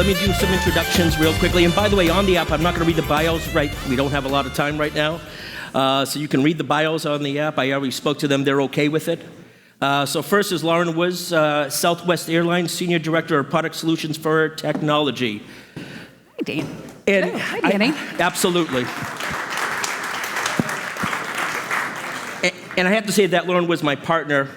me do some introductions real quickly. And by the way, on the app, I'm not going to read the bios, right? We don't have a lot of time right now. So you can read the bios on the app. I already spoke to them. They're okay with it. So first is Lauren Wiz, Southwest Airlines, Senior Director of Product Solutions for Technology. Hi, Dan. And Hi, Danny. Absolutely. And I have to say that Lauren was my partner,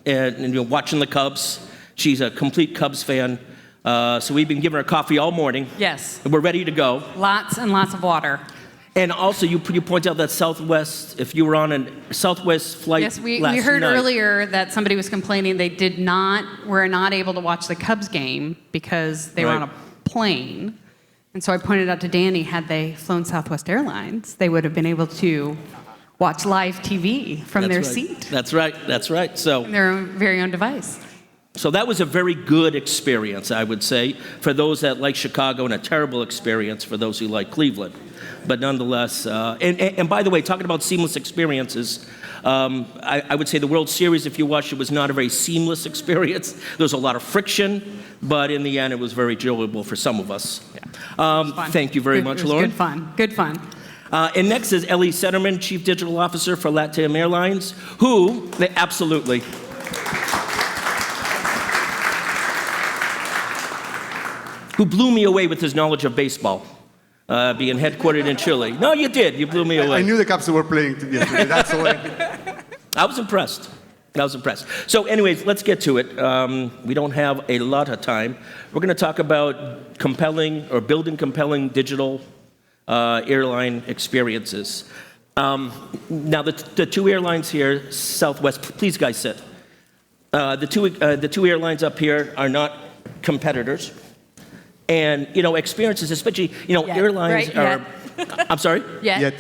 and watching the Cubs. She's a complete Cubs fan. So we've been giving her coffee all morning. Yes. And we're ready to go. Lots and lots of water. And also, you point out that Southwest, if you were on a Southwest flight Yes, we last heard night, earlier that somebody was complaining they were not able to watch the Cubs game because they were on a plane. And so I pointed out to Danny, had they flown Southwest Airlines, they would have been able to watch live TV from their seat. That's right. So their very own device. So that was a very good experience, I would say, for those that like Chicago, and a terrible experience for those who like Cleveland. But nonetheless, and by the way, talking about seamless experiences, I would say the World Series, if you watched it, was not a very seamless experience. There was a lot of friction, but in the end, it was very enjoyable for some of us. Yeah. Thank you very much, Lauren. Good fun. And next is Ellie Senerman, Chief Digital Officer for Latam Airlines, who, absolutely. Who blew me away with his knowledge of baseball, being headquartered in Chile. No, you did. You blew me away. I knew the Cubs were playing yesterday. That's the way. I was impressed. So anyways, let's get to it. We don't have a lot of time. We're going to talk about building compelling digital airline experiences. Now, the two airlines here, Southwest, please guys sit. The two airlines up here are not competitors. And, experiences, especially, airlines are... I'm sorry? Yet.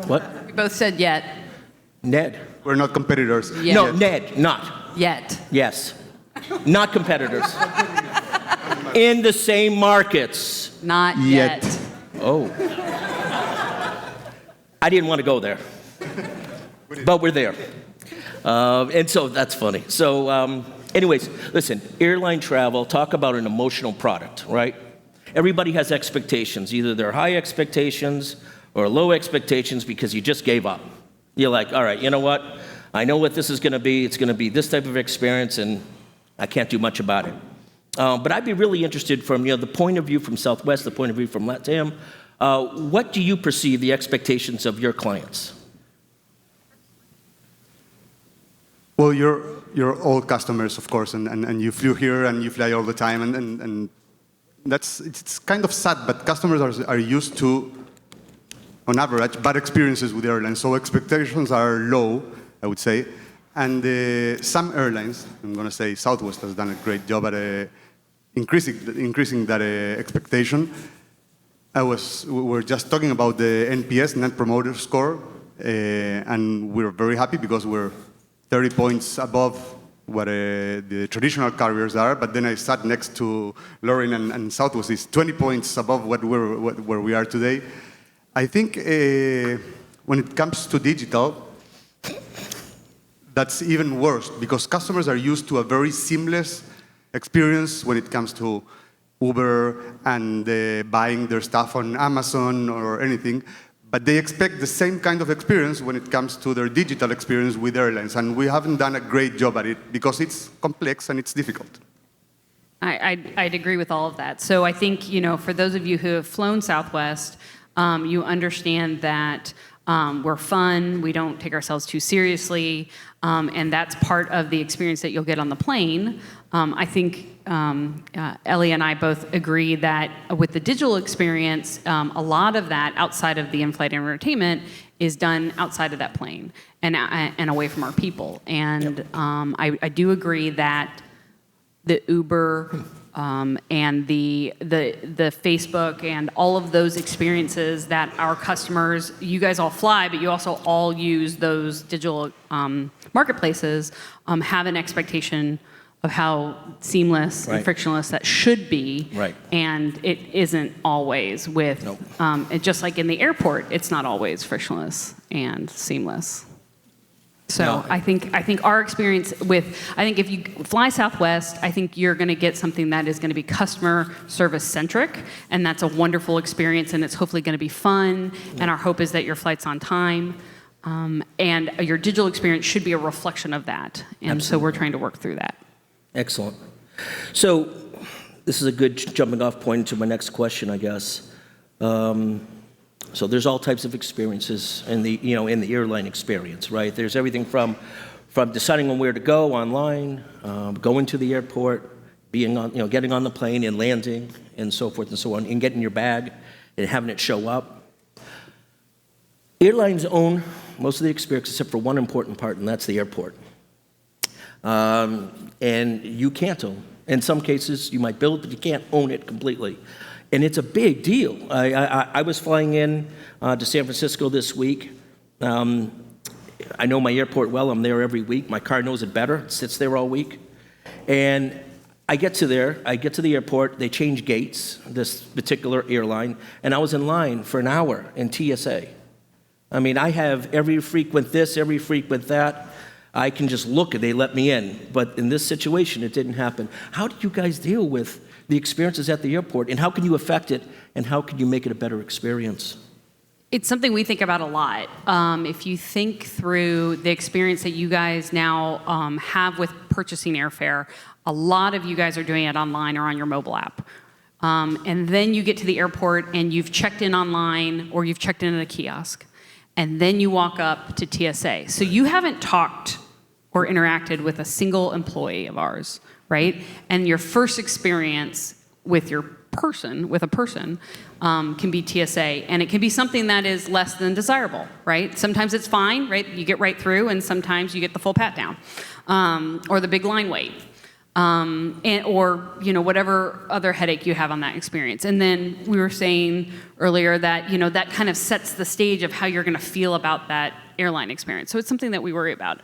What? We both said yet. Ned. We're not competitors. Yet. No, Ned, not. Yet. Yes. Not competitors. In the same markets. Not yet. Oh. I didn't want to go there. But we're there. And so that's funny. So... anyways, listen, airline travel, talk about an emotional product, right? Everybody has expectations. Either they're high expectations or low expectations because you just gave up. You're like, all right, you know what? I know what this is going to be. It's going to be this type of experience, and I can't do much about it. But I'd be really interested from the point of view from Southwest, the point of view from Latam. What do you perceive the expectations of your clients? Well, you're all customers, of course, and you flew here and you fly all the time, and it's kind of sad, but customers are used to, on average, bad experiences with airlines, so expectations are low, I would say, and some airlines, I'm going to say Southwest has done a great job at increasing that expectation. We were just talking about the NPS, Net Promoter Score, and we're very happy because we're 30 points above what the traditional carriers are, but then I sat next to Lauren and Southwest is 20 points above where we are today. I think when it comes to digital, that's even worse because customers are used to a very seamless experience when it comes to Uber and buying their stuff on Amazon or anything. But they expect the same kind of experience when it comes to their digital experience with airlines. And we haven't done a great job at it because it's complex and it's difficult. I'd agree with all of that. So I think, for those of you who have flown Southwest, you understand that we're fun, we don't take ourselves too seriously, and that's part of the experience that you'll get on the plane. I think Ellie and I both agree that with the digital experience, a lot of that outside of the in-flight entertainment is done outside of that plane and away from our people. And I do agree that the Uber and the Facebook and all of those experiences that our customers, you guys all fly, but you also all use those digital marketplaces, have an expectation of how seamless and frictionless that should be. Right. And it isn't always with, just like in the airport, it's not always frictionless and seamless. So No. I think our experience I think if you fly Southwest, I think you're going to get something that is going to be customer service centric, and that's a wonderful experience, and it's hopefully going to be fun. And our hope is that your flight's on time, and your digital experience should be a reflection of that. And so we're trying to work through that. Excellent. So this is a good jumping off point to my next question, I guess. So there's all types of experiences in the airline experience, right? There's everything from deciding on where to go online, going to the airport, getting on the plane and landing, and so forth and so on, and getting your bag and having it show up. Airlines own most of the experience except for one important part, and that's the airport. And you can't own. In some cases, you might build, but you can't own it completely. And it's a big deal. I was flying in to San Francisco this week. I know my airport well. I'm there every week. My car knows it better. It sits there all week. And I get to the airport. They change gates, this particular airline, and I was in line for an hour in TSA. I mean, I have every frequent this, every frequent that. I can just look and they let me in. But in this situation, it didn't happen. How do you guys deal with the experiences at the airport, and how can you affect it, and how can you make it a better experience? It's something we think about a lot. If you think through the experience that you guys now have with purchasing airfare, a lot of you guys are doing it online or on your mobile app. And then you get to the airport and you've checked in online or you've checked in at a kiosk. And then you walk up to TSA. So you haven't talked or interacted with a single employee of ours, right? And your first experience with a person, can be TSA, and it can be something that is less than desirable, right? Sometimes it's fine, right? You get right through, and sometimes you get the full pat down, or the big line wait, or whatever other headache you have on that experience. And then we were saying earlier that that kind of sets the stage of how you're going to feel about that airline experience. So it's something that we worry about.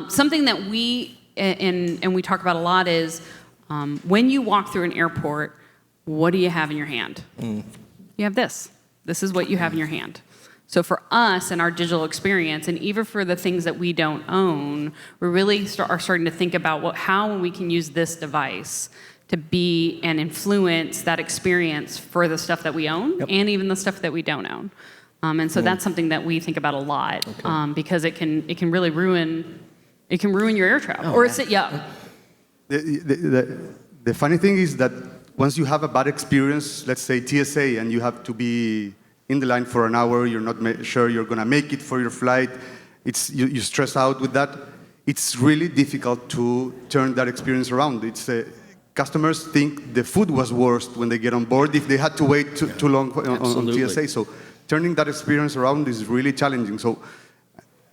Something that we and we talk about a lot is when you walk through an airport, what do you have in your hand? You have this. This is what you have in your hand. So for us and our digital experience, and even for the things that we don't own, we really are starting to think about how we can use this device to be and influence that experience for the stuff that we own, and even the stuff that we don't own. And so that's something that we think about a lot, because it can really ruin your air travel, or set you up. The funny thing is that once you have a bad experience, let's say TSA, and you have to be in the line for an hour, you're not sure you're going to make it for your flight, you stress out with that, it's really difficult to turn that experience around. Customers think the food was worse when they get on board if they had to wait too long on TSA. So turning that experience around is really challenging. So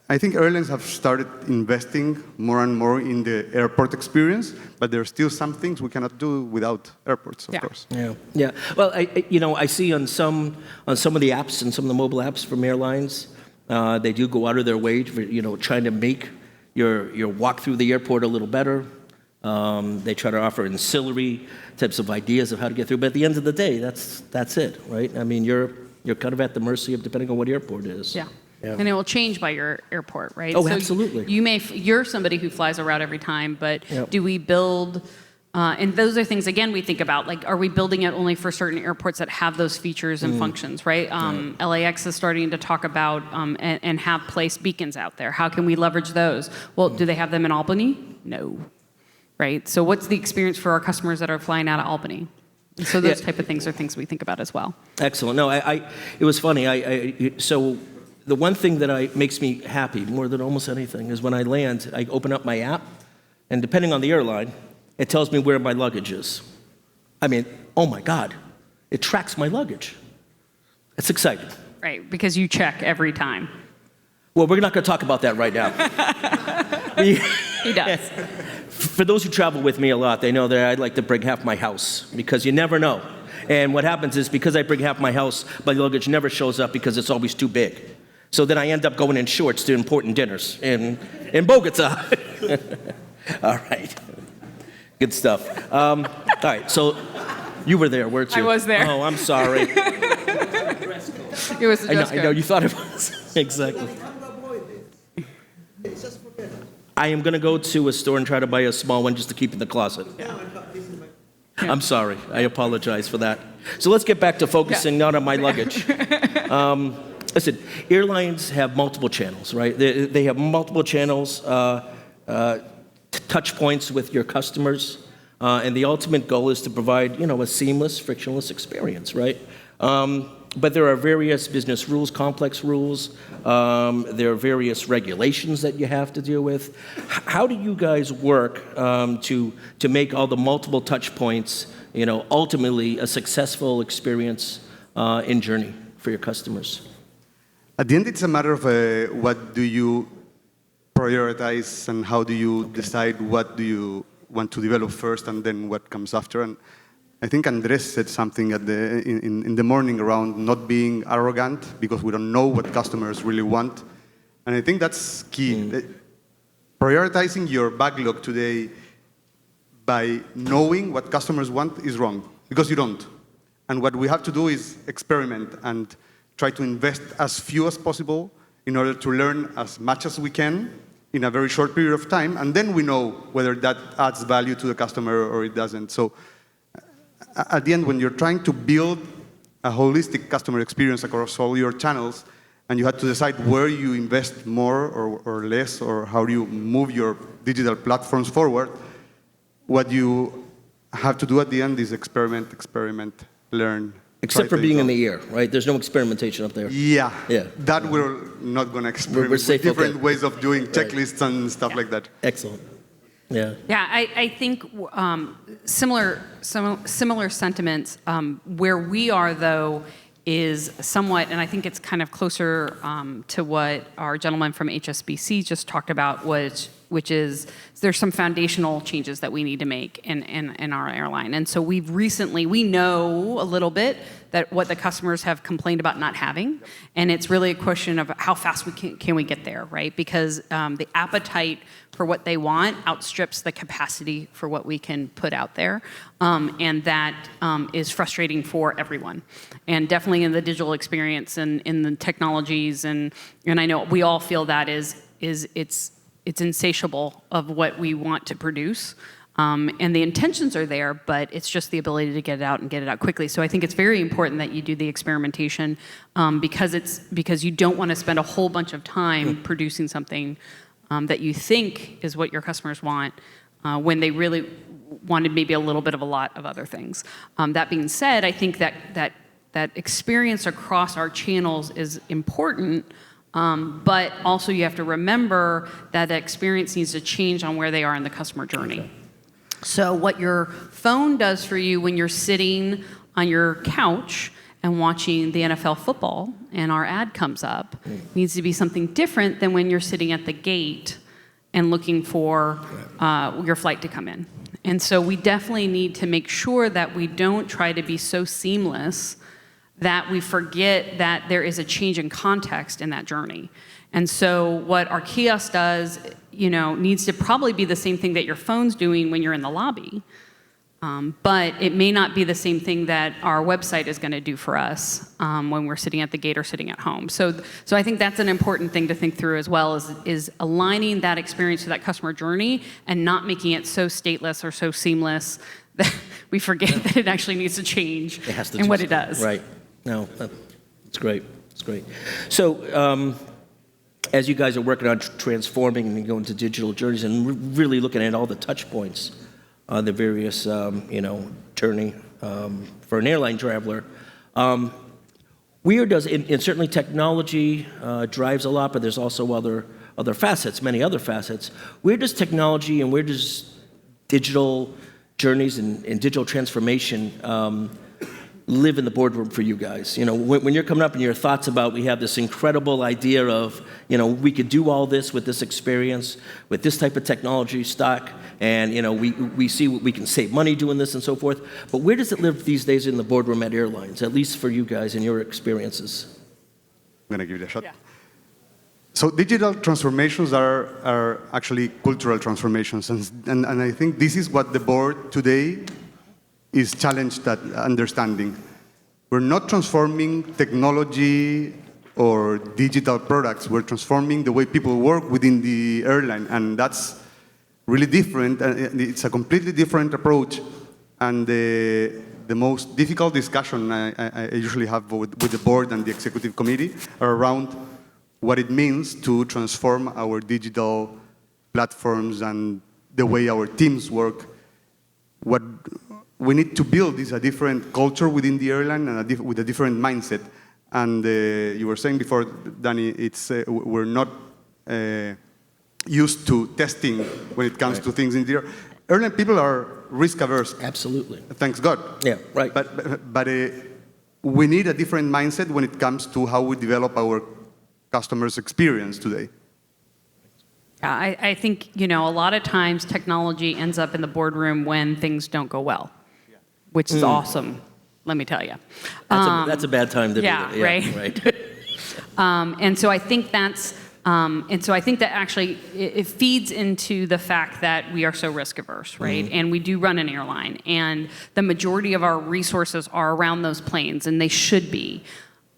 I think airlines have started investing more and more in the airport experience, but there are still some things we cannot do without airports, of course. Yeah. Well, I see on some of the apps and some of the mobile apps from airlines, they do go out of their way for trying to make your walk through the airport a little better. They try to offer ancillary types of ideas of how to get through, but at the end of the day, that's it, right? I mean, you're kind of at the mercy of depending on what airport it is. Yeah. And it will change by your airport, right? Oh, so absolutely. You're somebody who flies a route every time, but do we build, and those are things, again, we think about, like, are we building it only for certain airports that have those features and functions, right? LAX is starting to talk about and have placed beacons out there. How can we leverage those? Well, do they have them in Albany? No, right? So what's the experience for our customers that are flying out of Albany? And so those type of things are things we think about as well. Excellent. No, it was funny. So the one thing that makes me happy more than almost anything is when I land, I open up my app, and depending on the airline, it tells me where my luggage is. I mean, oh my God, it tracks my luggage. It's exciting. Right, because you check every time. Well, we're not going to talk about that right now. He does. For those who travel with me a lot, they know that I like to bring half my house, because you never know. And what happens is, because I bring half my house, my luggage never shows up because it's always too big. So then I end up going in shorts to important dinners in Bogota. All right. Good stuff. All right, so you were there, weren't you? I was there. Oh, I'm sorry. It was the dress code. I know, you thought it was. Exactly. It's just for I am going to go to a store and try to buy a small one just to keep in the closet. I'm sorry. I apologize for that. So let's get back to focusing not on my luggage. Listen, airlines have multiple channels, right? They have multiple channels, touch points with your customers, and the ultimate goal is to provide, a seamless, frictionless experience, right? But there are various business rules, complex rules. There are various regulations that you have to deal with. How do you guys work to make all the multiple touch points, ultimately a successful experience and journey for your customers? At the end, it's a matter of what do you prioritize and how do you decide what do you want to develop first and then what comes after. And I think Andres said something in the morning around not being arrogant because we don't know what customers really want. And I think that's key. Prioritizing your backlog today by knowing what customers want is wrong because you don't. And what we have to do is experiment and try to invest as few as possible in order to learn as much as we can in a very short period of time, and then we know whether that adds value to the customer or it doesn't. So at the end, when you're trying to build a holistic customer experience across all your channels, and you have to decide where you invest more or less, or how do you move your digital platforms forward, what you have to do at the end is experiment, learn. Except for being in the air, right? There's no experimentation up there. Yeah. Yeah. That we're not going to experiment We're safe, with different okay. ways of doing checklists and stuff like that. Excellent. Yeah. Yeah, I think similar sentiments. Where we are, though, is somewhat, and I think it's kind of closer to what our gentleman from HSBC just talked about, which is there's some foundational changes that we need to make in our airline. And so we know a little bit that what the customers have complained about not having, and it's really a question of how fast can we get there, right? Because the appetite for what they want outstrips the capacity for what we can put out there, and that is frustrating for everyone. And definitely in the digital experience and in the technologies, and I know we all feel that it's insatiable of what we want to produce. And the intentions are there, but it's just the ability to get it out and get it out quickly. So I think it's very important that you do the experimentation because you don't want to spend a whole bunch of time producing something that you think is what your customers want when they really wanted maybe a little bit of a lot of other things. That being said, I think that experience across our channels is important. But also you have to remember that the experience needs to change on where they are in the customer journey. Okay. So what your phone does for you when you're sitting on your couch and watching the NFL football and our ad comes up needs to be something different than when you're sitting at the gate and looking for your flight to come in. And so we definitely need to make sure that we don't try to be so seamless that we forget that there is a change in context in that journey. And so what our kiosk does, needs to probably be the same thing that your phone's doing when you're in the lobby. But it may not be the same thing that our website is going to do for us when we're sitting at the gate or sitting at home. So I think that's an important thing to think through as well, is aligning that experience to that customer journey and not making it so stateless or so seamless that we forget that it actually needs to change in what it does. Right. No, that's great. It's great. So as you guys are working on transforming and going to digital journeys and really looking at all the touch points on the various, journey for an airline traveler, where does, and certainly technology drives a lot, but there's also other facets, many other facets. Where does technology and where does digital journeys and digital transformation live in the boardroom for you guys? When you're coming up and your thoughts about, we have this incredible idea of, we could do all this with this experience, with this type of technology stock, and, we see we can save money doing this and so forth. But where does it live these days in the boardroom at airlines, at least for you guys and your experiences? I'm going to give it a shot. Yeah. So digital transformations are actually cultural transformations. And I think this is what the board today is challenged at understanding. We're not transforming technology or digital products. We're transforming the way people work within the airline, and that's really different. And it's a completely different approach. And the most difficult discussion I usually have with the board and the executive committee are around what it means to transform our digital platforms and the way our teams work. What we need to build is a different culture within the airline and with a different mindset. And you were saying before, Danny, we're not used to testing when it comes to things in the air. Airline people are risk averse. Absolutely. Thanks God. Yeah, right. But we need a different mindset when it comes to how we develop our customers' experience today. Yeah, I think, a lot of times technology ends up in the boardroom when things don't go well, which is awesome, let me tell you. That's a bad time to yeah, do that. Yeah, right. And so I think that's, that actually it feeds into the fact that we are so risk averse, right? And we do run an airline, and the majority of our resources are around those planes, and they should be.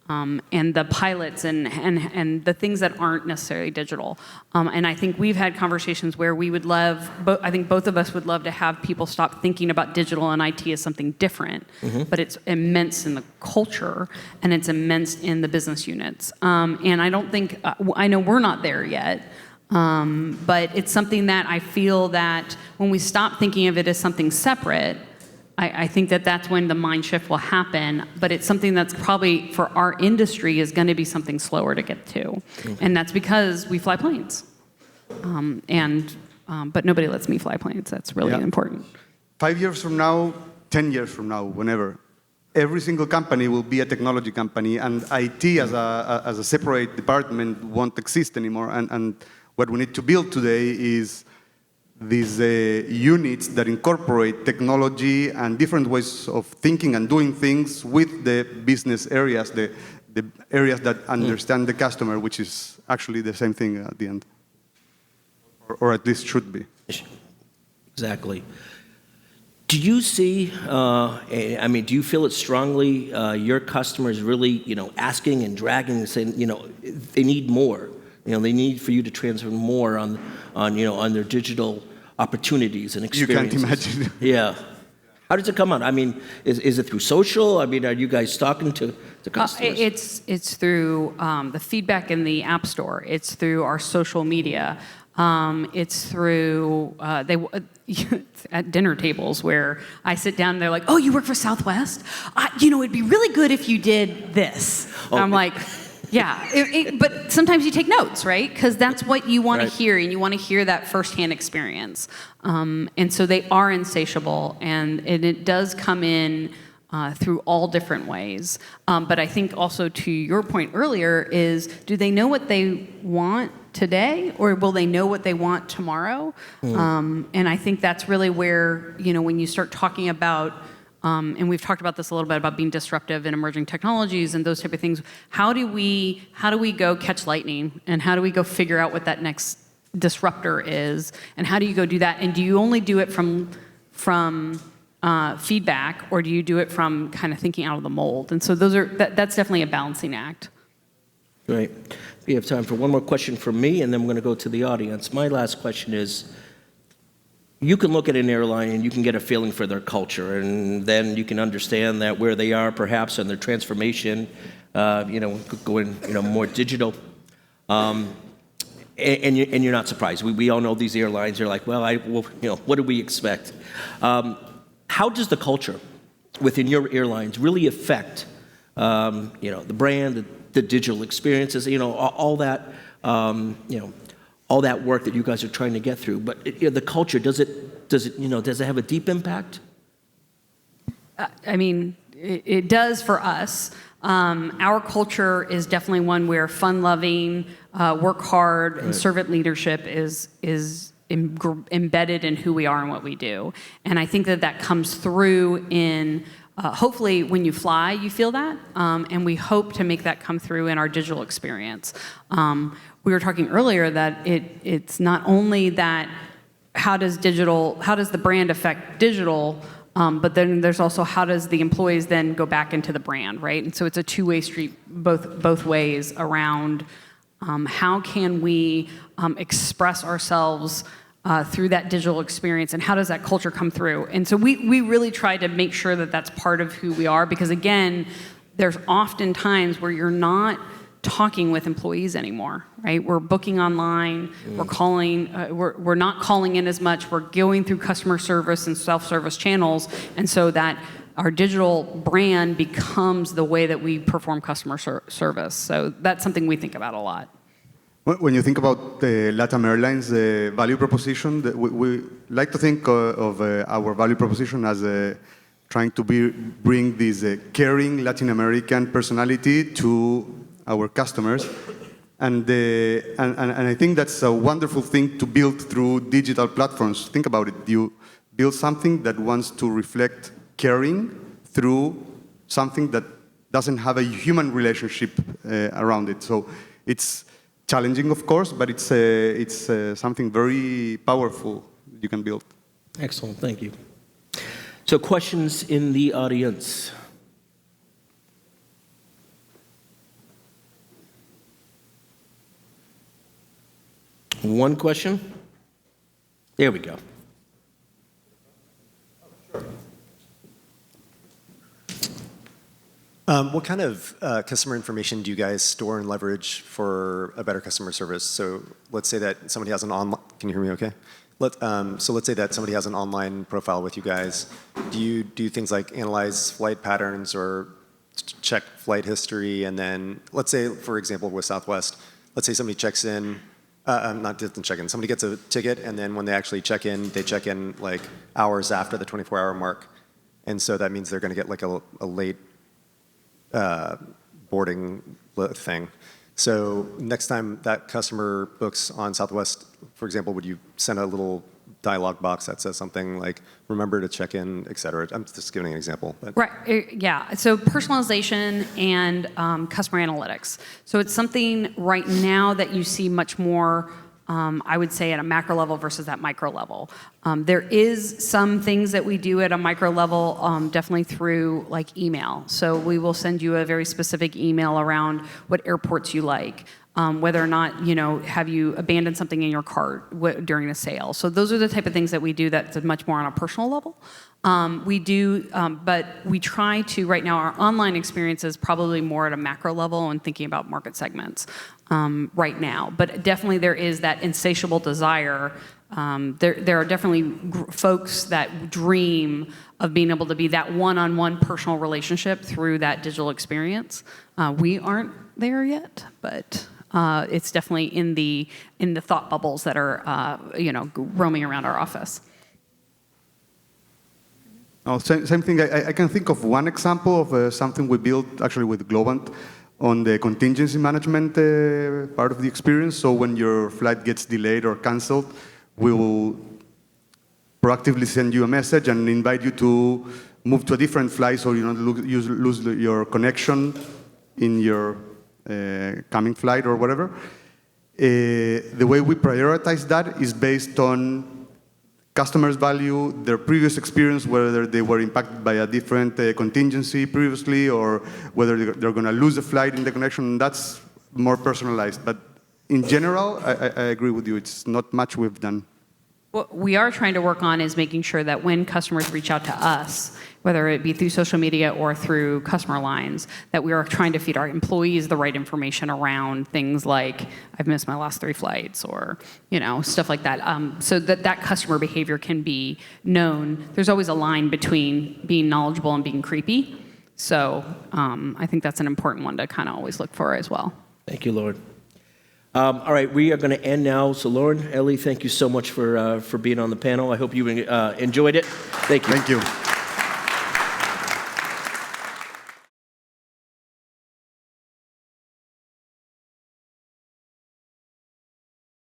And the pilots and the things that aren't necessarily digital. And I think we've had conversations where we would love, I think both of us would love to have people stop thinking about digital and IT as something different, but it's immense in the culture and it's immense in the business units. And I don't think, I know we're not there yet, but it's something that I feel that when we stop thinking of it as something separate, I think that that's when the mind shift will happen, but it's something that's probably, for our industry, is going to be something slower to get to. And that's because we fly planes. But nobody lets me fly planes. That's really important. 5 years from now, 10 years from now, whenever, every single company will be a technology company, and IT as a separate department won't exist anymore. And what we need to build today is these units that incorporate technology and different ways of thinking and doing things with the business areas, the areas that understand the customer, which is actually the same thing at the end, or at least should be. Exactly. Do you see, do you feel it strongly, your customers really, asking and dragging and saying, they need more? They need for you to transfer more on their digital opportunities and experiences. You can't imagine. Yeah. How does it come out? Is it through social? Are you guys talking to customers? It's through the feedback in the App Store. It's through our social media. It's through at dinner tables where I sit down and they're like, "Oh, you work for Southwest? It'd be really good if you did this." Oh. I'm like, yeah, but sometimes you take notes, right? Because that's what you want to hear, and you want to hear that firsthand experience. And so they are insatiable, and it does come in through all different ways. But I think also to your point earlier is, do they know what they want today, or will they know what they want tomorrow? And I think that's really where, when you start talking about, and we've talked about this a little bit about being disruptive in emerging technologies and those type of things. How do we go catch lightning, and how do we go figure out what that next disruptor is, and how do you go do that? And do you only do it from feedback, or do you do it from kind of thinking out of the mold? And so that's definitely a balancing act. Right. We have time for one more question from me, and then we're going to go to the audience. My last question is, you can look at an airline and you can get a feeling for their culture, and then you can understand that where they are perhaps in their transformation, going more digital, and you're not surprised. We all know these airlines. You're like, what do we expect? How does the culture within your airlines really affect, the brand, the digital experiences, all that, all that work that you guys are trying to get through? But the culture, does it have a deep impact? It does for us. Our culture is definitely one where fun-loving, work hard, and servant leadership is embedded in who we are and what we do. And I think that comes through in, hopefully when you fly, you feel that, and we hope to make that come through in our digital experience. We were talking earlier that it's not only that how does the brand affect digital, But then there's also how does the employees then go back into the brand, right? And so it's a two-way street both ways around how can we express ourselves through that digital experience, and how does that culture come through? And so we really try to make sure that that's part of who we are, because again, there's often times where you're not talking with employees anymore, right? We're booking online, we're calling, we're not calling in as much, we're going through customer service and self-service channels, and so that our digital brand becomes the way that we perform customer service. So that's something we think about a lot. When you think about the Latam Airlines value proposition, we like to think of our value proposition as trying to bring this caring Latin American personality to our customers. And I think that's a wonderful thing to build through digital platforms. Think about it. You build something that wants to reflect caring through something that doesn't have a human relationship around it. So it's challenging, of course, but it's something very powerful you can build. Excellent, thank you. So questions in the audience? One question? There we go. What kind of customer information do you guys store and leverage for a better customer service? So let's say that somebody has an online, can you hear me okay? So let's say that somebody has an online profile with you guys. Do you do things like analyze flight patterns or check flight history? And then let's say, for example, with Southwest, let's say somebody checks in, doesn't check in, somebody gets a ticket, and then when they actually check in, they check in like hours after the 24-hour mark. And so that means they're going to get like a late boarding thing. So next time that customer books on Southwest, for example, would you send a little dialog box that says something like, remember to check in, et cetera? I'm just giving an example. But. Right, yeah. So personalization and customer analytics. So it's something right now that you see much more, I would say, at a macro level versus that micro level. There is some things that we do at a micro level, definitely through like email. So we will send you a very specific email around what airports you like, whether or not, have you abandoned something in your cart during a sale. So those are the type of things that we do that's much more on a personal level. We do, but we try to, right now, our online experience is probably more at a macro level and thinking about market segments right now. But definitely there is that insatiable desire. There are definitely folks that dream of being able to be that one-on-one personal relationship through that digital experience. We aren't there yet, but it's definitely in the thought bubbles that are roaming around our office. Oh, same thing. I can think of one example of something we built actually with Globant on the contingency management part of the experience. So when your flight gets delayed or canceled, we will proactively send you a message and invite you to move to a different flight so you don't lose your connection in your coming flight or whatever. The way we prioritize that is based on customers' value, their previous experience, whether they were impacted by a different contingency previously or whether they're going to lose a flight in the connection. That's more personalized. But in general, I agree with you. It's not much we've done. What we are trying to work on is making sure that when customers reach out to us, whether it be through social media or through customer lines, that we are trying to feed our employees the right information around things like, I've missed my last 3 flights, or stuff like that, so that customer behavior can be known. There's always a line between being knowledgeable and being creepy. So I think that's an important one to kind of always look for as well. Thank you, Lauren. All right, we are going to end now. So Lauren, Ellie, thank you so much for being on the panel. I hope you enjoyed it. Thank you. Thank you.